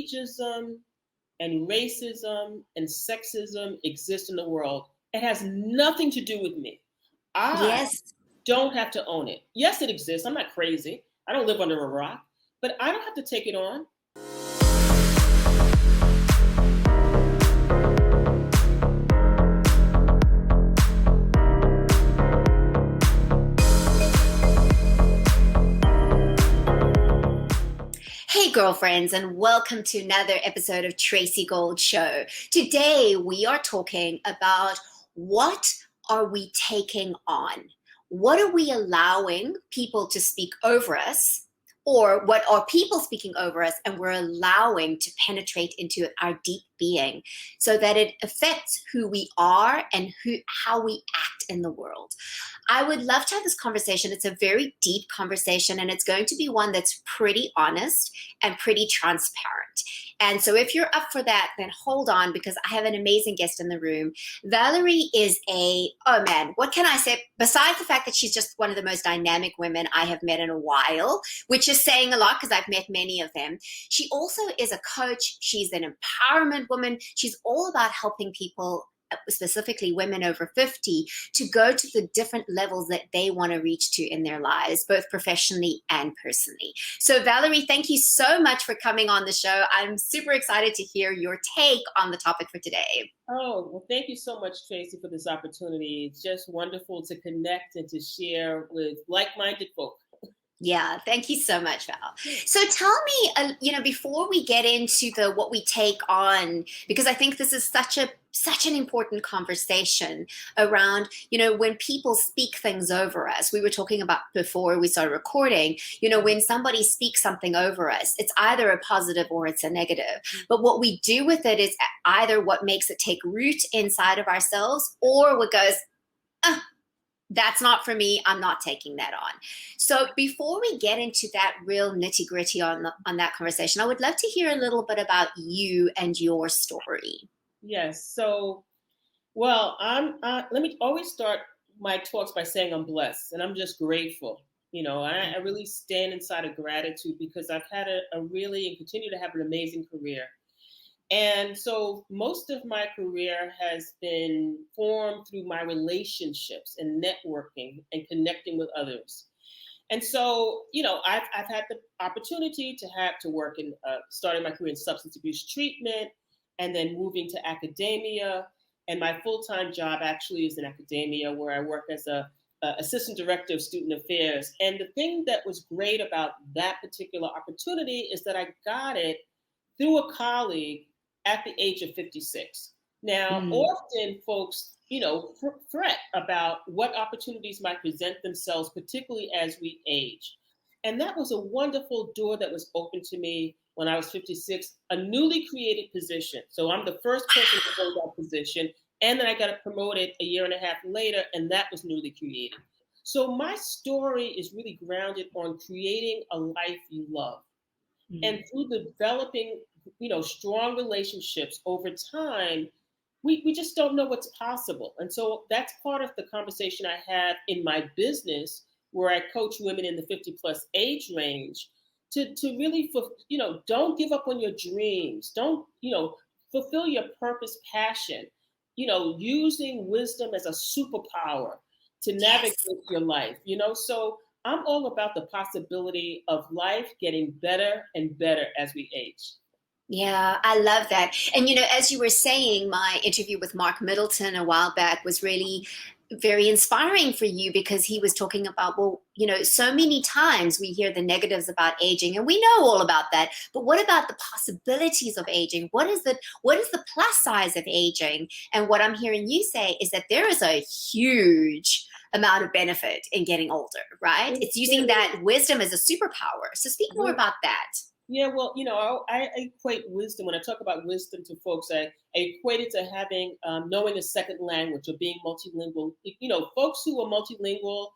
ageism and racism and sexism exist in the world, it has nothing to do with me. I Yes. don't have to own it. Yes, it exists. I'm not crazy. I don't live under a rock, but I don't have to take it on. Hey, girlfriends, and welcome to another episode of Tracy Gold Show. Today, we are talking about what are we taking on? What are we allowing people to speak over us? Or what are people speaking over us and we're allowing to penetrate into our deep being so that it affects who we are and how we act in the world? I would love to have this conversation. It's a very deep conversation, and it's going to be one that's pretty honest and pretty transparent. And so if you're up for that, then hold on, because I have an amazing guest in the room. Valerie is oh man, what can I say? Besides the fact that she's just one of the most dynamic women I have met in a while, which is saying a lot because I've met many of them. She also is a coach. She's an empowerment woman. She's all about helping people, specifically women over 50, to go to the different levels that they want to reach to in their lives, both professionally and personally. So Valerie, thank you so much for coming on the show. I'm super excited to hear your take on the topic for today. Oh, well, thank you so much, Tracy, for this opportunity. It's just wonderful to connect and to share with like-minded folk. Yeah, thank you so much, Val. So tell me, before we get into what we take on, because I think this is such an important conversation around, when people speak things over us. We were talking about before we started recording, when somebody speaks something over us, it's either a positive or it's a negative. But what we do with it is either what makes it take root inside of ourselves, or what goes, that's not for me. I'm not taking that on. So before we get into that real nitty gritty on that conversation, I would love to hear a little bit about you and your story. Yes. So, well, let me always start my talks by saying I'm blessed and I'm just grateful. I really stand inside of gratitude because I've had a really and continue to have an amazing career. And so most of my career has been formed through my relationships and networking and connecting with others. And so, I've had the opportunity to work in starting my career in substance abuse treatment and then moving to academia. And my full-time job actually is in academia, where I work as a assistant director of student affairs. And the thing that was great about that particular opportunity is that I got it through a colleague at the age of 56. Now, often folks, fret about what opportunities might present themselves, particularly as we age. And that was a wonderful door that was open to me when I was 56, a newly created position. So I'm the first person to hold that position. And then I got promoted a year and a half later, and that was newly created. So my story is really grounded on creating a life you love. And through developing, strong relationships over time, we just don't know what's possible. And so that's part of the conversation I have in my business, where I coach women in the 50 plus age range to really, don't give up on your dreams. Don't, fulfill your purpose, passion, using wisdom as a superpower to navigate your life, so I'm all about the possibility of life getting better and better as we age. Yeah, I love that. And, as you were saying, my interview with Mark Middleton a while back was really very inspiring for you, because he was talking about, so many times we hear the negatives about aging, and we know all about that. But what about the possibilities of aging? What is the plus size of aging? And what I'm hearing you say is that there is a huge amount of benefit in getting older, right? It's using that wisdom as a superpower. So speak more about that. Yeah, well, I equate wisdom, when I talk about wisdom to folks, I equate it to having, knowing a second language or being multilingual. Folks who are multilingual,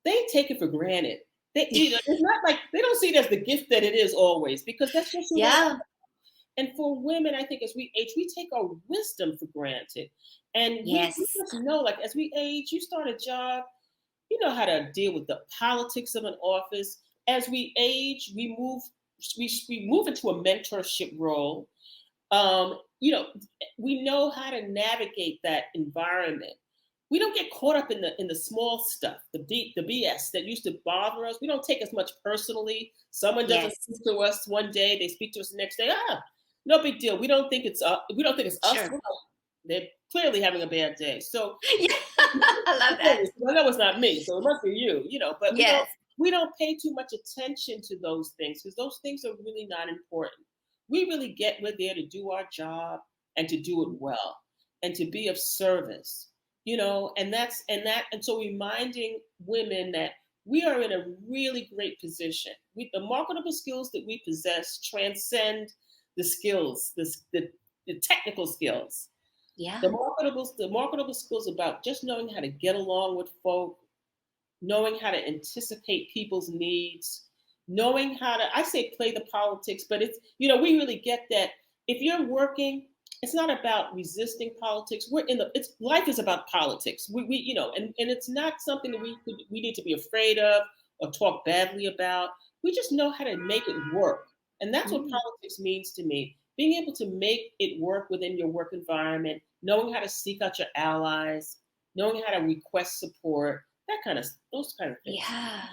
they take it for granted. It's not like they don't see it as the gift that it is always, because that's just who they are. And for women, I think as we age, we take our wisdom for granted. And we just know, like, as we age, you start a job, you know how to deal with the politics of an office. As we age, we move we move into a mentorship role. You know, we know how to navigate that environment. We don't get caught up in the small stuff, the BS that used to bother us. We don't take as much personally. Someone doesn't Yes. speak to us one day, they speak to us the next day. No big deal. We don't think it's us. Sure. They're clearly having a bad day. So Yeah. I love that. I know it's not me, so it must be you. But Yes. we don't pay too much attention to those things because those things are really not important. We're there to do our job and to do it well and to be of service. And so reminding women that we are in a really great position. The marketable skills that we possess transcend the skills, the technical skills. Yeah. The marketable skills about just knowing how to get along with folk, knowing how to anticipate people's needs, knowing how to, I say play the politics, but we really get that. If you're working, it's not about resisting politics. Life is about politics. And it's not something that we need to be afraid of or talk badly about. We just know how to make it work. And that's what Mm. politics means to me. Being able to make it work within your work environment, knowing how to seek out your allies, knowing how to request support, those kind of things. Yeah.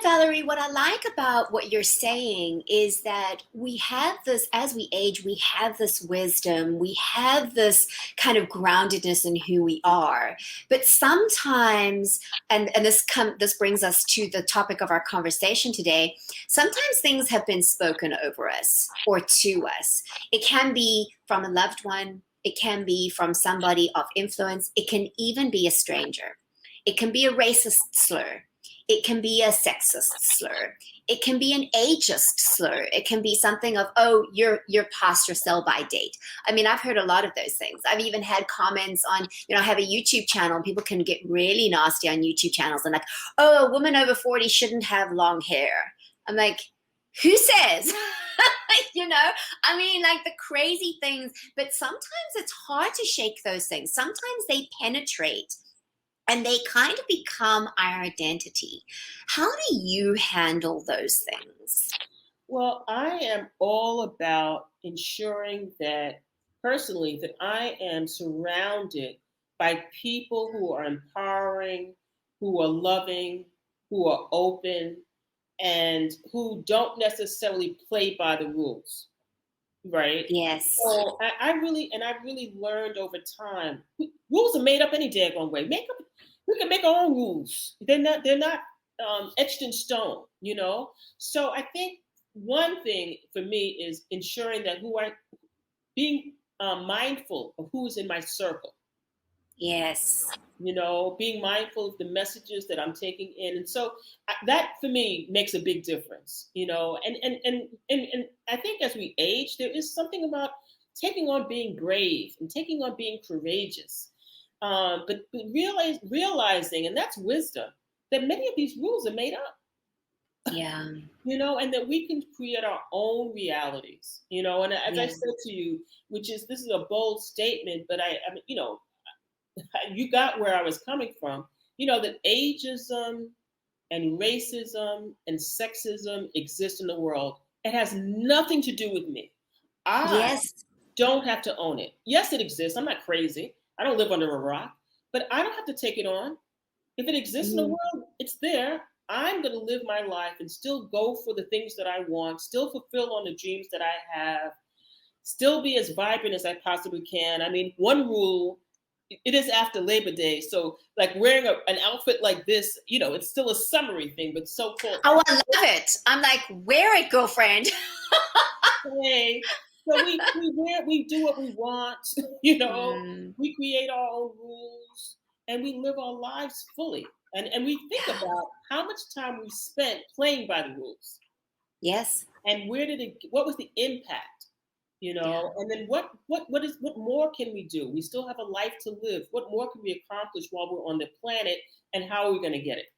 Valerie, what I like about what you're saying is that we have this, as we age, we have this wisdom, we have this kind of groundedness in who we are. But sometimes, and this brings us to the topic of our conversation today, sometimes things have been spoken over us or to us. It can be from a loved one, it can be from somebody of influence, it can even be a stranger. It can be a racist slur. It can be a sexist slur. It can be an ageist slur. It can be something of, oh, you're past your sell-by date. I mean, I've heard a lot of those things. I've even had comments on, I have a YouTube channel, and people can get really nasty on YouTube channels and like, oh, a woman over 40 shouldn't have long hair. I'm like, who says? I mean, like the crazy things, but sometimes it's hard to shake those things. Sometimes they penetrate and they kind of become our identity. How do you handle those things? Well, I am all about ensuring that personally that I am surrounded by people who are empowering, who are loving, who are open, and who don't necessarily play by the rules. Right. Yes. So I've really learned over time. Rules are made up any daggone way. We can make our own rules. They're not etched in stone. So I think one thing for me is ensuring that being mindful of who's in my circle. Yes. Being mindful of the messages that I'm taking in, and so that for me makes a big difference. And I think as we age, there is something about taking on being brave and taking on being courageous, but realizing, and that's wisdom, that many of these rules are made up. Yeah. And that we can create our own realities. And as I Yeah. said to you, this is a bold statement, but I mean, you got where I was coming from. That ageism and racism and sexism exist in the world. It has nothing to do with me. I Yes. don't have to own it. Yes, it exists. I'm not crazy. I don't live under a rock, but I don't have to take it on. If it exists in the Mm. world, it's there. I'm going to live my life and still go for the things that I want, still fulfill on the dreams that I have, still be as vibrant as I possibly can. I mean, one rule, it is after Labor Day. So like wearing an outfit like this, it's still a summery thing, but so-called Oh, I love it. I'm like, wear it, girlfriend. hey. So we do what we want, Mm. we create our own rules and we live our lives fully. And we think Yeah. about how much time we spent playing by the rules Yes. and what was the impact, Yeah. and then what more can we do? We still have a life to live. What more can we accomplish while we're on the planet, and how are we going to get it?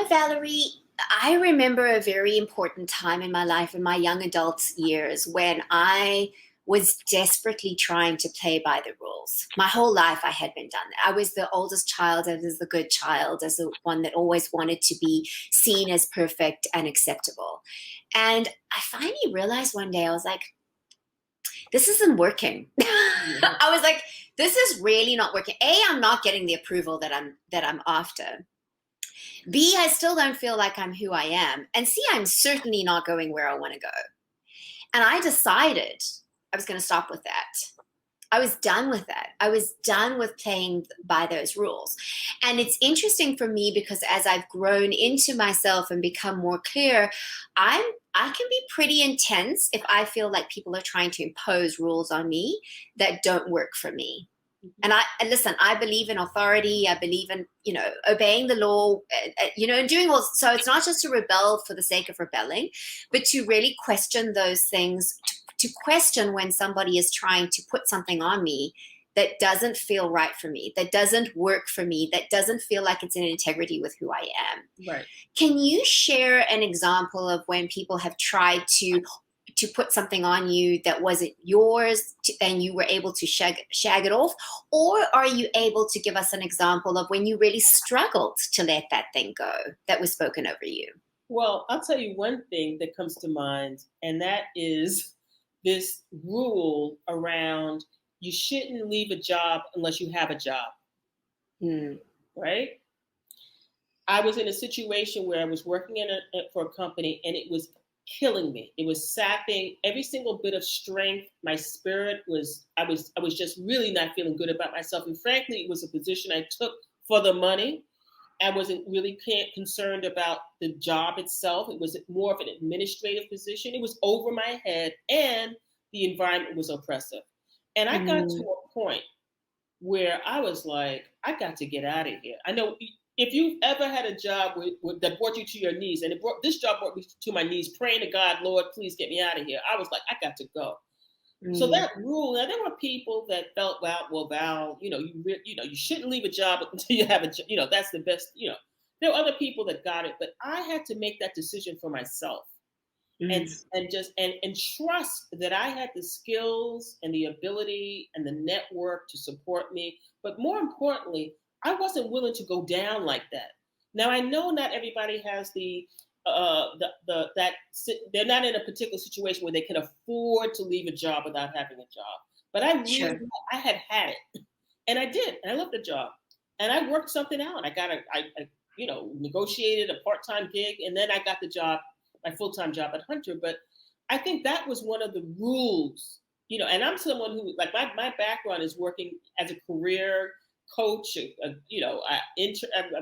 Valerie, I remember a very important time in my life in my young adult years when I was desperately trying to play by the rules. rules. My whole life I had been done that. I was the oldest child, I was the good child, as the one that always wanted to be seen as perfect and acceptable. And I finally realized one day, I was like, this isn't working. I was like, this is really not working. A, I'm not getting the approval that I'm after. B, I still don't feel like I'm who I am. And C, I'm certainly not going where I want to go. And I decided I was going to stop with that. I was done with that. I was done with playing by those rules. And it's interesting for me because as I've grown into myself and become more clear, I can be pretty intense if I feel like people are trying to impose rules on me that don't work for me. And listen, I believe in authority. I believe in, obeying the law, and doing all. So it's not just to rebel for the sake of rebelling, but to really question those things, to question when somebody is trying to put something on me that doesn't feel right for me, that doesn't work for me, that doesn't feel like it's in integrity with who I am. Right. Can you share an example of when people have tried to put something on you that wasn't yours and you were able to shag it off? Or are you able to give us an example of when you really struggled to let that thing go that was spoken over you? Well, I'll tell you one thing that comes to mind, and that is this rule around you shouldn't leave a job unless you have a job. Right? I was in a situation where I was working for a company and it was killing me. It was sapping every single bit of strength. My spirit I was just really not feeling good about myself. And frankly, it was a position I took for the money. I wasn't really concerned about the job itself. It was more of an administrative position. It was over my head and the environment was oppressive. And I got to a point where I was like, I got to get out of here. I know if you've ever had a job that brought you to your knees, and this job brought me to my knees, praying to God, Lord, please get me out of here. I was like, I got to go. So that rule, now there were people that felt, well, Val, you shouldn't leave a job until you have a job. That's the best. There were other people that got it, but I had to make that decision for myself, and trust that I had the skills and the ability and the network to support me. But more importantly, I wasn't willing to go down like that. Now I know not everybody has they're not in a particular situation where they can afford to leave a job without having a job. But I had it, and I did, and I loved the job, and I worked something out. I negotiated a part-time gig, and then I got the job, my full-time job at Hunter. But I think that was one of the rules, and I'm someone who, like, my background is working as a career coach. I've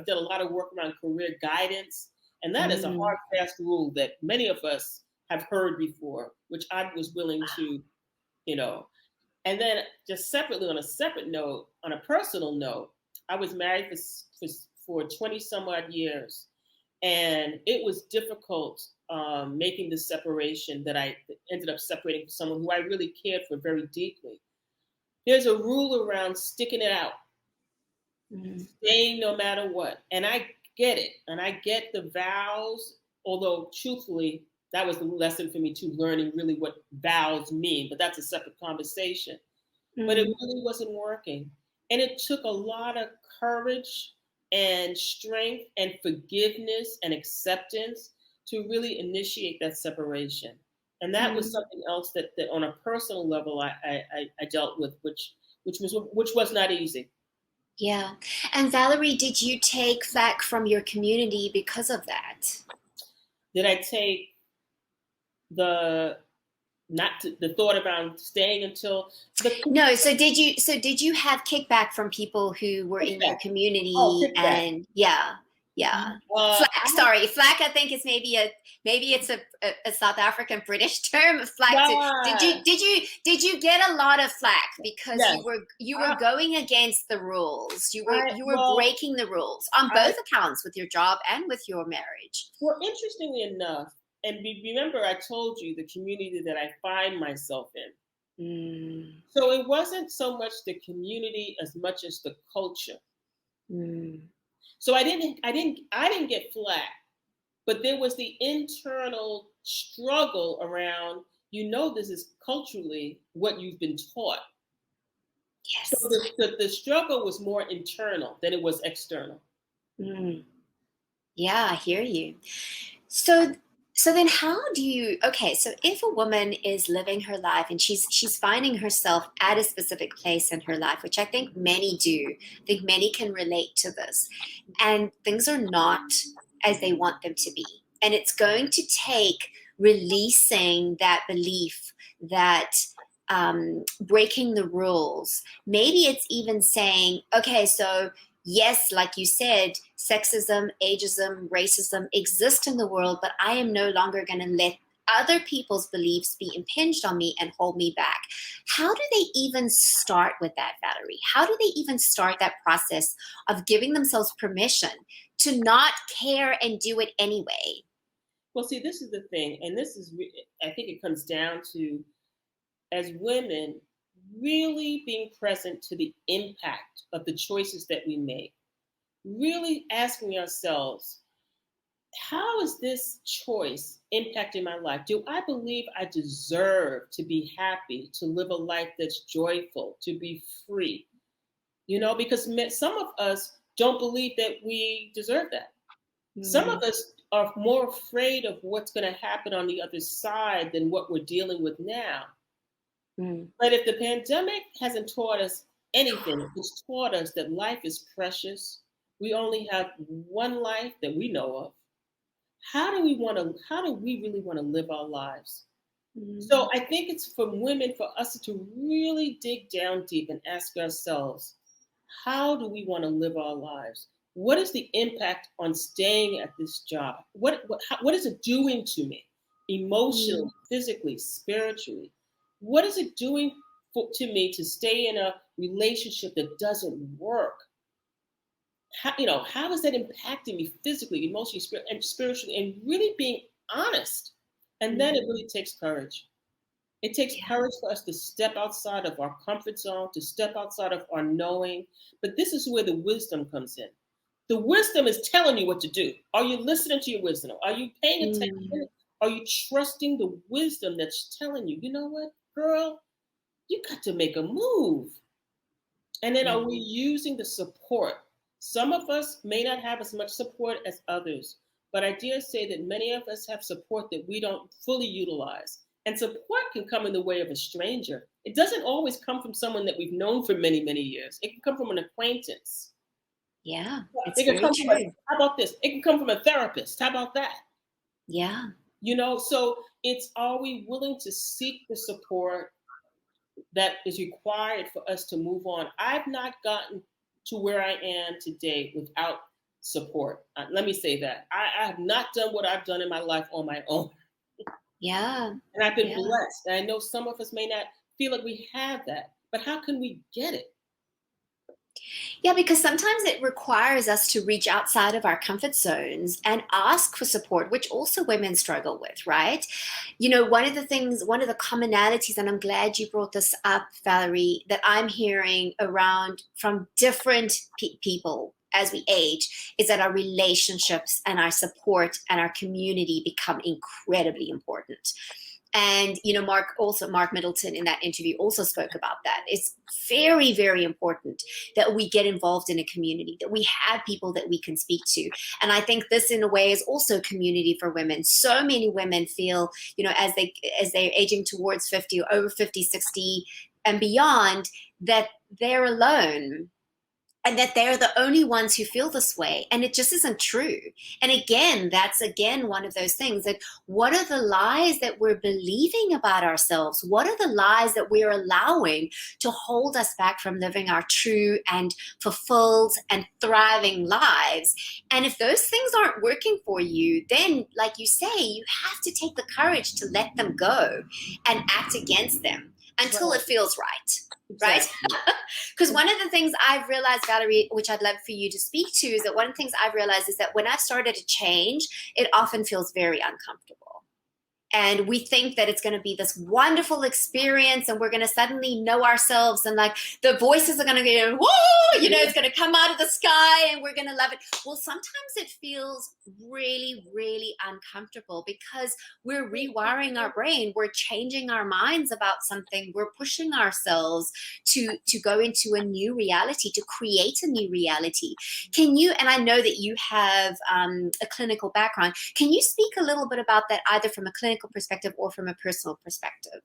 done a lot of work around career guidance. And that is a hard, fast rule that many of us have heard before, which I was willing to, And then just separately, on a separate note, on a personal note, I was married for 20 some odd years. And it was difficult making the separation that I ended up separating from someone who I really cared for very deeply. There's a rule around sticking it out, staying no matter what. And I get it. And I get the vows, although truthfully, that was the lesson for me too, learning really what vows mean, but that's a separate conversation. But it really wasn't working. And it took a lot of courage and strength and forgiveness and acceptance to really initiate that separation. And that was something else that on a personal level I dealt with, which was not easy. Yeah. And Valerie, did you take flack from your community because of that? Did I take the thought about staying until No, so did you have kickback from people who were in your community? And flack I think is maybe it's a South African British term. Flack. Did you get a lot of flack because you were going against the rules? You were breaking the rules on both accounts, with your job and with your marriage. Well, interestingly enough, and remember I told you the community that I find myself in. So it wasn't so much the community as much as the culture. So I didn't get flack, but there was the internal struggle around, this is culturally what you've been taught. So Yes. the struggle was more internal than it was external. Mm. Yeah, I hear you. So so then how do you, okay, so if a woman is living her life and she's finding herself at a specific place in her life, which I think many do, I think many can relate to this, and things are not as they want them to be. And it's going to take releasing that belief that breaking the rules. Maybe it's even saying, okay, so yes, like you said, sexism, ageism, racism exist in the world, but I am no longer going to let other people's beliefs be impinged on me and hold me back. How do they even start with that, Valerie? How do they even start that process of giving themselves permission to not care and do it anyway? Well, see, this is the thing, and I think it comes down to, as women, really being present to the impact of the choices that we make. Really asking ourselves, how is this choice impacting my life? Do I believe I deserve to be happy, to live a life that's joyful, to be free? Because some of us don't believe that we deserve that. Some of Mm, us are more afraid of what's going to happen on the other side than what we're dealing with now. mm, But if the pandemic hasn't taught us anything, it's taught us that life is precious. We only have one life that we know of. How do we really want to live our lives? So mm, I think it's for women, for us to really dig down deep and ask ourselves, how do we want to live our lives? What is the impact on staying at this job? What is it doing to me emotionally, mm. physically, spiritually? What is it doing to me to stay in a relationship that doesn't work? How is that impacting me physically, emotionally, and spiritually, and really being honest? And then it Mm. really takes courage. It takes Yeah. courage for us to step outside of our comfort zone, to step outside of our knowing. But this is where the wisdom comes in. The wisdom is telling you what to do. Are you listening to your wisdom? Are you paying Mm. attention? Are you trusting the wisdom that's telling you, you know what, girl, you got to make a move? And then are we Mm. using the support? Some of us may not have as much support as others, but I dare say that many of us have support that we don't fully utilize. And support can come in the way of a stranger. It doesn't always come from someone that we've known for many, many years. It can come from an acquaintance. Yeah, it's It can very come from true. how about this? It can come from a therapist. How about that? Yeah. So it's, are we willing to seek the support that is required for us to move on? I've not gotten to where I am today without support. Let me say that. I have not done what I've done in my life on my own. Yeah. And I've been Yeah. blessed. And I know some of us may not feel like we have that, but how can we get it? Yeah, because sometimes it requires us to reach outside of our comfort zones and ask for support, which also women struggle with, right? One of the things, one of the commonalities, and I'm glad you brought this up, Valerie, that I'm hearing around from different people as we age is that our relationships and our support and our community become incredibly important. And Mark Middleton in that interview also spoke about that. It's very, very important that we get involved in a community, that we have people that we can speak to. And I think this in a way is also community for women. So many women feel, as they're aging towards 50 or over 50, 60 and beyond, that they're alone and that they're the only ones who feel this way, and it just isn't true. And again, that's again one of those things, that what are the lies that we're believing about ourselves? What are the lies that we're allowing to hold us back from living our true and fulfilled and thriving lives? And if those things aren't working for you, then like you say, you have to take the courage to let them go and act against them until it Right. feels right. Right? Exactly. Because one of the things I've realized, Valerie, which I'd love for you to speak to, is that one of the things I've realized is that when I've started to change, it often feels very uncomfortable. And we think that it's going to be this wonderful experience and we're going to suddenly know ourselves and like the voices are going to go, whoa, it's going to come out of the sky and we're going to love it. Well, sometimes it feels really, really uncomfortable because we're rewiring our brain. We're changing our minds about something. We're pushing ourselves to go into a new reality, to create a new reality. Can you, and I know that you have a clinical background, can you speak a little bit about that either from a clinical perspective or from a personal perspective?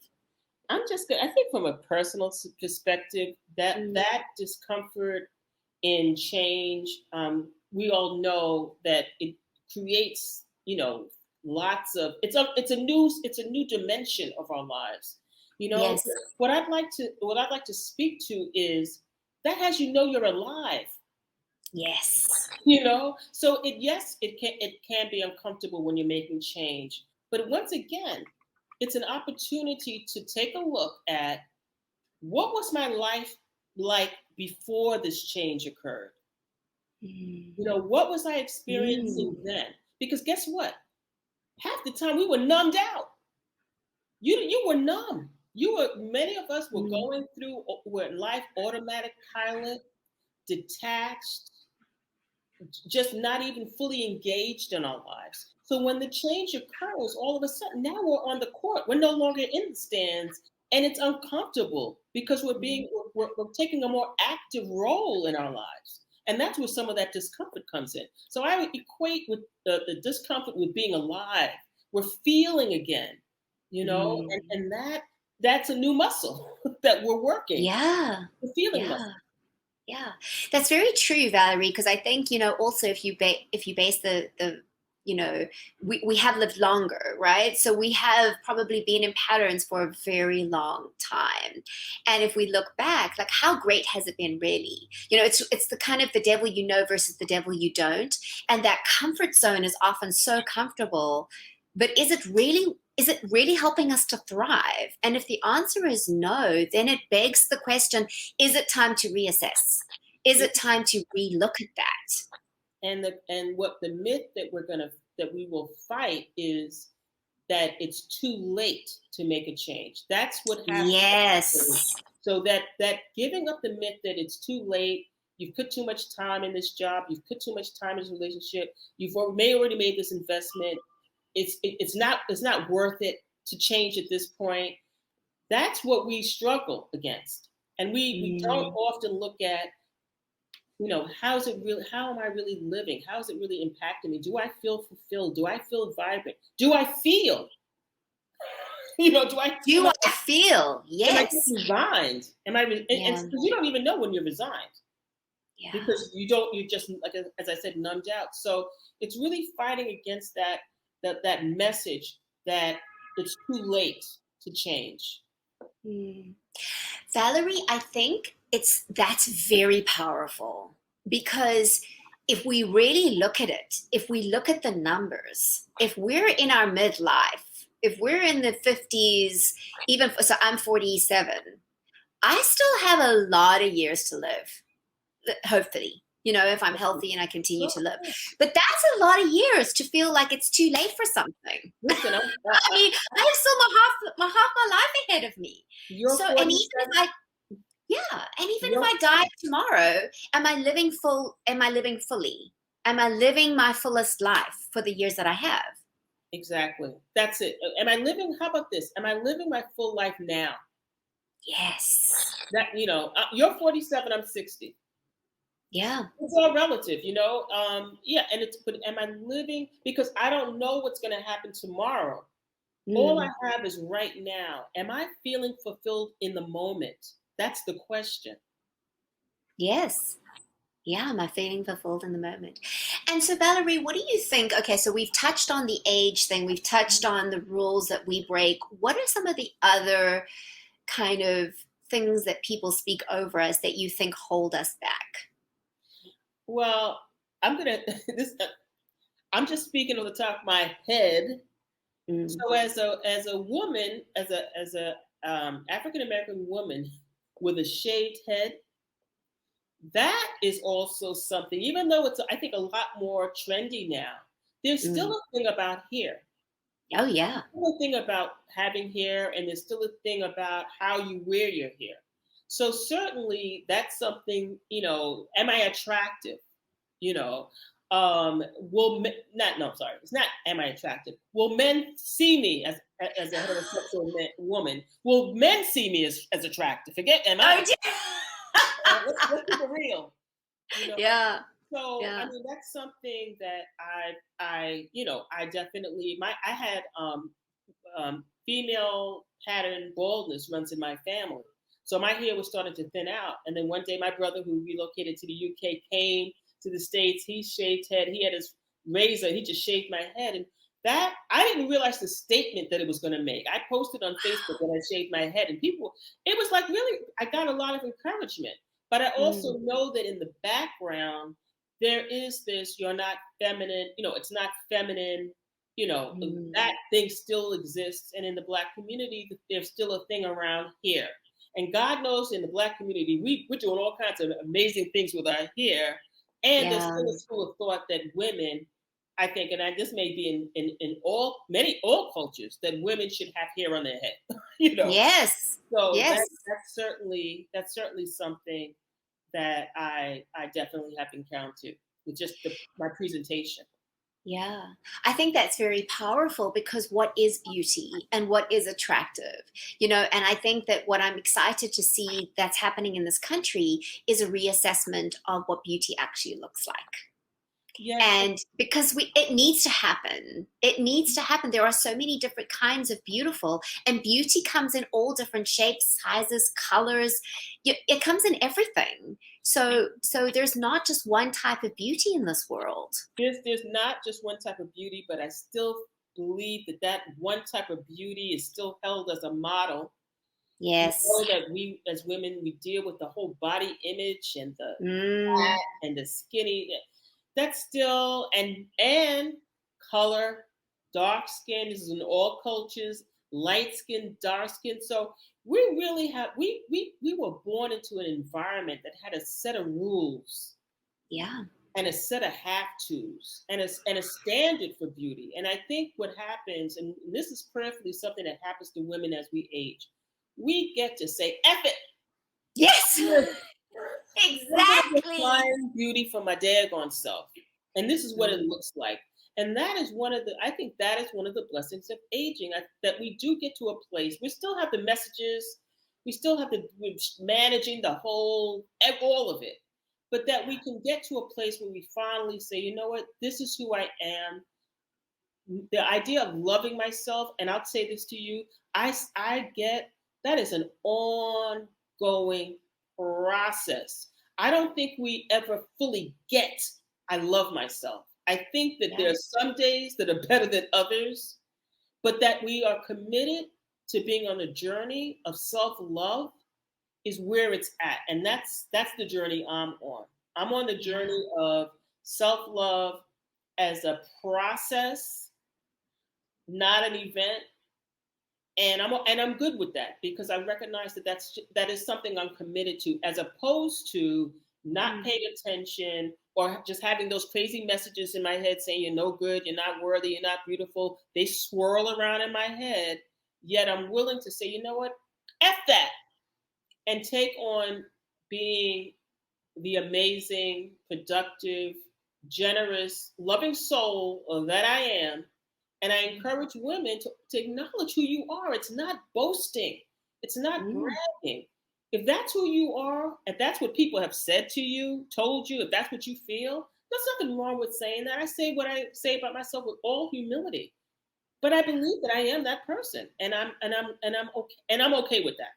I think from a personal perspective, that discomfort in change, we all know that it creates, lots of it's a new dimension of our lives. Yes. What I'd like to speak to is that has you're alive. Yes. So it can be uncomfortable when you're making change, but once again, it's an opportunity to take a look at what was my life like before this change occurred. What was I experiencing then? Because guess what? Half the time we were numbed out. You were numb. Many of us were going through life automatic pilot, detached, just not even fully engaged in our lives. So when the change occurs, all of a sudden now we're on the court. We're no longer in the stands, and it's uncomfortable because we're taking a more active role in our lives. And that's where some of that discomfort comes in. So I would equate with the discomfort with being alive. We're feeling again, and that's a new muscle that we're working. Yeah. The feeling muscle. Yeah, that's very true, Valerie, because I think, also if you base the we have lived longer, right? So we have probably been in patterns for a very long time. And if we look back, like how great has it been really? It's the kind of the devil you know versus the devil you don't. And that comfort zone is often so comfortable, but is it really helping us to thrive? And if the answer is no, then it begs the question, is it time to reassess? Is it time to relook at that? And what the myth that we will fight is that it's too late to make a change. That's what happens. Yes. So that giving up the myth that it's too late, you've put too much time in this job, you've put too much time in this relationship, may already made this investment. It's not worth it to change at this point. That's what we struggle against, and we don't often look at, how am I really living? How is it really impacting me? Do I feel fulfilled? Do I feel vibrant? Do I feel? Do I feel? Yes. Am I just resigned? And because you don't even know when you're resigned. Yeah. Because you're just, like, as I said, numbed out. So it's really fighting against that message that it's too late to change. Valerie, I think that's very powerful, because if we really look at it, if we look at the numbers, if we're in our midlife, if we're in the 50s, so I'm 47, I still have a lot of years to live, hopefully, if I'm healthy and I continue to live. But that's a lot of years to feel like it's too late for something. Listen, I mean, I have still half my life ahead of me. And even if I die tomorrow, am I living fully? Am I living my fullest life for the years that I have? Exactly. That's it. How about this? Am I living my full life now? Yes. That, you're 47, I'm 60. Yeah. It's all relative, but am I living? Because I don't know what's going to happen tomorrow. All I have is right now. Am I feeling fulfilled in the moment? That's the question. Yes. Yeah, am I feeling fulfilled in the moment? And so, Valerie, what do you think? Okay, so we've touched on the age thing. We've touched on the rules that we break. What are some of the other kind of things that people speak over us that you think hold us back? Well, I'm just speaking on the top of my head. So as a woman, as a African American woman with a shaved head, that is also something. Even though it's, I think, a lot more trendy now, there's still a thing about hair. Oh, yeah. Still a thing about having hair, and there's still a thing about how you wear your hair. So certainly that's something, am I attractive? You know, not, no, sorry, it's not, am I attractive? Will men see me as a heterosexual woman? Will men see me as attractive? Forget, am I? Oh, dear. Let's keep it real. You know, Yeah. so I Yeah. mean that's something that I definitely I had female pattern baldness runs in my family. So my hair was starting to thin out. And then one day my brother who relocated to the UK came to the States. He shaved head. He had his razor. He just shaved my head. And that I didn't realize the statement that it was going to make. I posted on Facebook when I shaved my head, and people, it was like really, I got a lot of encouragement. But I also Mm, know that in the background, there is this, you're not feminine, it's not feminine, mm. that thing still exists. And in the Black community, there's still a thing around hair. And God knows in the Black community, we're doing all kinds of amazing things with our hair. And there's Yeah. still a school of thought that women, I think, and this may be in all cultures, that women should have hair on their head. you know. Yes. So Yes. that's certainly something that I definitely have encountered with just my presentation. Yeah, I think that's very powerful because what is beauty and what is attractive, and I think that what I'm excited to see that's happening in this country is a reassessment of what beauty actually looks like. Yes, And because it needs to happen. It needs to happen. There are so many different kinds of beautiful, and beauty comes in all different shapes, sizes, colors. It comes in everything. So there's not just one type of beauty in this world. there's not just one type of beauty, but I still believe that one type of beauty is still held as a model. We Yes. know that we as women we deal with the whole body image and the Mm, fat and the skinny. That's still and color, dark skin. This is in all cultures. Light skin, dark skin. So we really have we were born into an environment that had a set of rules yeah. and a set of have tos and a standard for beauty. And I think what happens, and this is prayerfully something that happens to women as we age, we get to say, F it. Yes. I'm gonna Exactly. define beauty for my daggone self. And this is what it Mm, looks like. And that is I think that is one of the blessings of aging, that we do get to a place. We still have the messages, we still have we're managing the whole, all of it. But that we can get to a place where we finally say, you know what, this is who I am. The idea of loving myself, and I'll say this to you, I get that is an ongoing process. I don't think we ever fully get I love myself. I think that there yeah. are some days that are better than others, but that we are committed to being on a journey of self-love is where it's at. And that's the journey I'm on. I'm on the Yeah. journey of self-love as a process, not an event. And I'm good with that because I recognize that is something I'm committed to, as opposed to not Mm, paying attention or just having those crazy messages in my head saying you're no good, you're not worthy, you're not beautiful. They swirl around in my head. Yet I'm willing to say, you know what, f that, and take on being the amazing, productive, generous, loving soul that I am. And I encourage women to acknowledge who you are. It's not boasting, it's not mm. bragging. If that's who you are, if that's what people have said to you, told you, if that's what you feel, there's nothing wrong with saying that. I say what I say about myself with all humility. But I believe that I am that person, and I'm okay with that.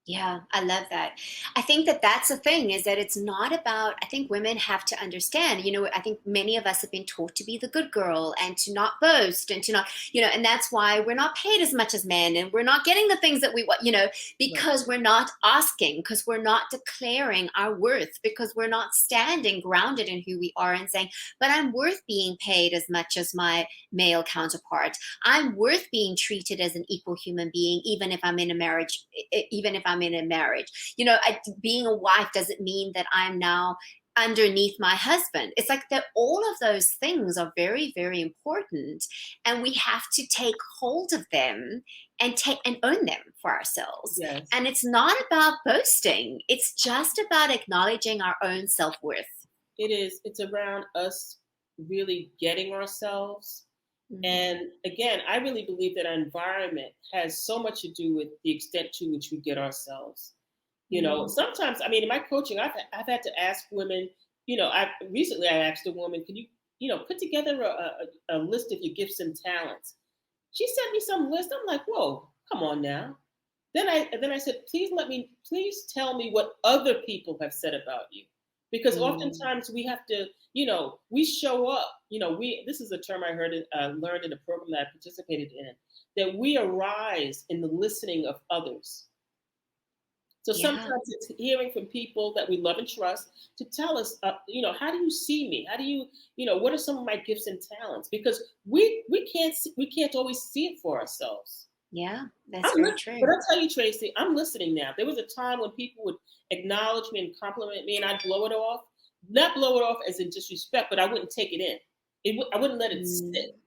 Yeah, I love that. I think that that's the thing is that it's not about, I think women have to understand, I think many of us have been taught to be the good girl and to not boast and to not, and that's why we're not paid as much as men and we're not getting the things that we want, Right. because we're not asking, because we're not declaring our worth, because we're not standing grounded in who we are and saying, but I'm worth being paid as much as my male counterpart. I'm worth being treated as an equal human being, even if I'm in a marriage, even if I'm in a marriage. Being a wife doesn't mean that I'm now underneath my husband. It's like that all of those things are very, very important, and we have to take hold of them and own them for ourselves. Yes. And it's not about boasting. It's just about acknowledging our own self-worth. It is. It's around us really getting ourselves. And again, I really believe that our environment has so much to do with the extent to which we get ourselves. Sometimes, I mean, in my coaching, I've had to ask women, I asked a woman, can you, put together a list of your gifts and talents? She sent me some list. I'm like, whoa, come on now. Then I said, please tell me what other people have said about you. Because oftentimes we have to, we show up, this is a term I learned in a program that I participated in, that we arise in the listening of others. So sometimes it's hearing from people that we love and trust to tell us, how do you see me? How do you, what are some of my gifts and talents? Because we can't always see it for ourselves. Yeah, that's very true. But I'll tell you, Tracy, I'm listening now. There was a time when people would acknowledge me and compliment me, and I'd blow it off. Not blow it off as in disrespect, but I wouldn't take it in. I wouldn't let it sit.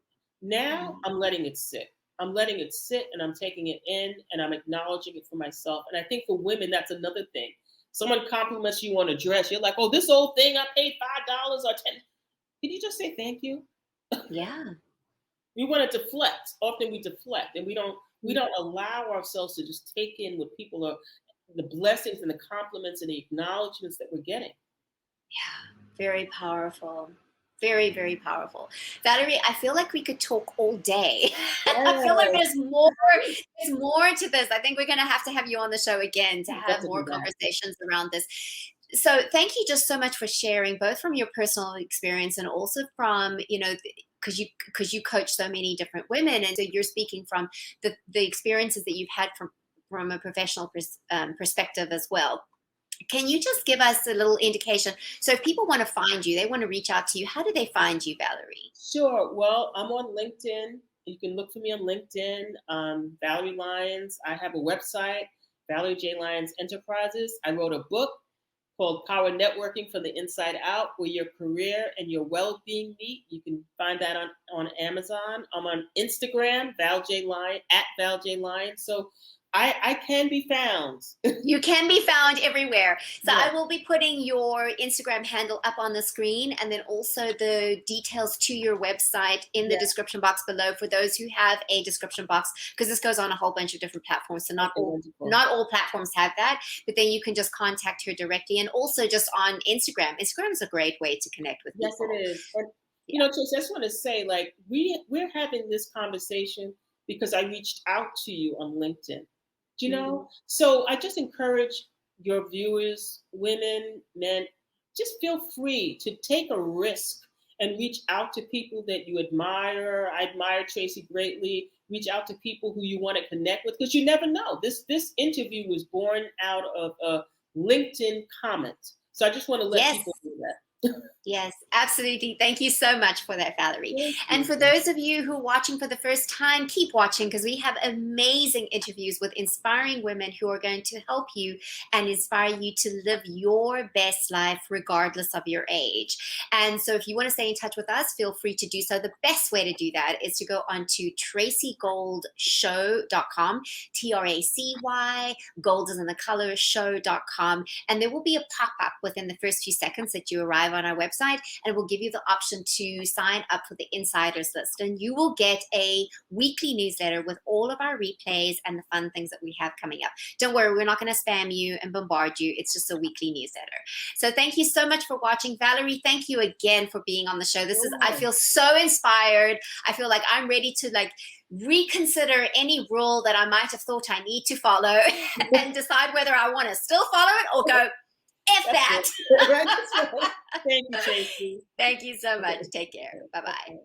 Now I'm letting it sit. I'm letting it sit, and I'm taking it in, and I'm acknowledging it for myself. And I think for women, that's another thing. Someone compliments you on a dress. You're like, oh, this old thing, I paid $5 or $10. Can you just say thank you? Yeah. We want to deflect. Often we deflect, and we don't allow ourselves to just take in what people are, the blessings and the compliments and the acknowledgments that we're getting. Yeah, very powerful. Very, very powerful. Valerie, I feel like we could talk all day. I feel like there's more to this. I think we're going to have you on the show again to have more conversations around this. So thank you just so much for sharing, both from your personal experience and also from, because you coach so many different women, and so you're speaking from the experiences that you've had from a professional perspective as well. Can you just give us a little indication? So if people want to find you, they want to reach out to you, how do they find you, Valerie? Sure. Well, I'm on LinkedIn. You can look for me on LinkedIn, Valerie Lyons. I have a website, Valerie J. Lyons Enterprises. I wrote a book called Power Networking from the Inside Out, where your career and your well-being meet. You can find that on Amazon. I'm on Instagram, Val J. Lyons, at Val J. Lyons. So I can be found. You can be found everywhere. So I will be putting your Instagram handle up on the screen, and then also the details to your website in the description box below for those who have a description box, because this goes on a whole bunch of different platforms. So not all platforms have that, but then you can just contact her directly, and also just on Instagram. Instagram is a great way to connect with people. Yes, it is. And, Tracy, I just want to say, like, we're having this conversation because I reached out to you on LinkedIn. So I just encourage your viewers, women, men, just feel free to take a risk and reach out to people that you admire. I admire Tracy greatly. Reach out to people who you want to connect with, because you never know. This interview was born out of a LinkedIn comment. So I just want to let people know that. Yes, absolutely. Thank you so much for that, Valerie. And for those of you who are watching for the first time, keep watching, because we have amazing interviews with inspiring women who are going to help you and inspire you to live your best life regardless of your age. And so if you want to stay in touch with us, feel free to do so. The best way to do that is to go onto tracygoldshow.com, TRACY, gold is in the color, show.com. And there will be a pop-up within the first few seconds that you arrive on our website, and it will give you the option to sign up for the insiders list, and you will get a weekly newsletter with all of our replays and the fun things that we have coming up. Don't worry, we're not going to spam you and bombard you. It's just a weekly newsletter. So thank you so much for watching. Valerie, thank you again for being on the show. I feel so inspired. I feel like I'm ready to reconsider any rule that I might have thought I need to follow and decide whether I want to still follow it or go, F that. Thank you, Tracy. Thank you so much. Take care. Bye-bye.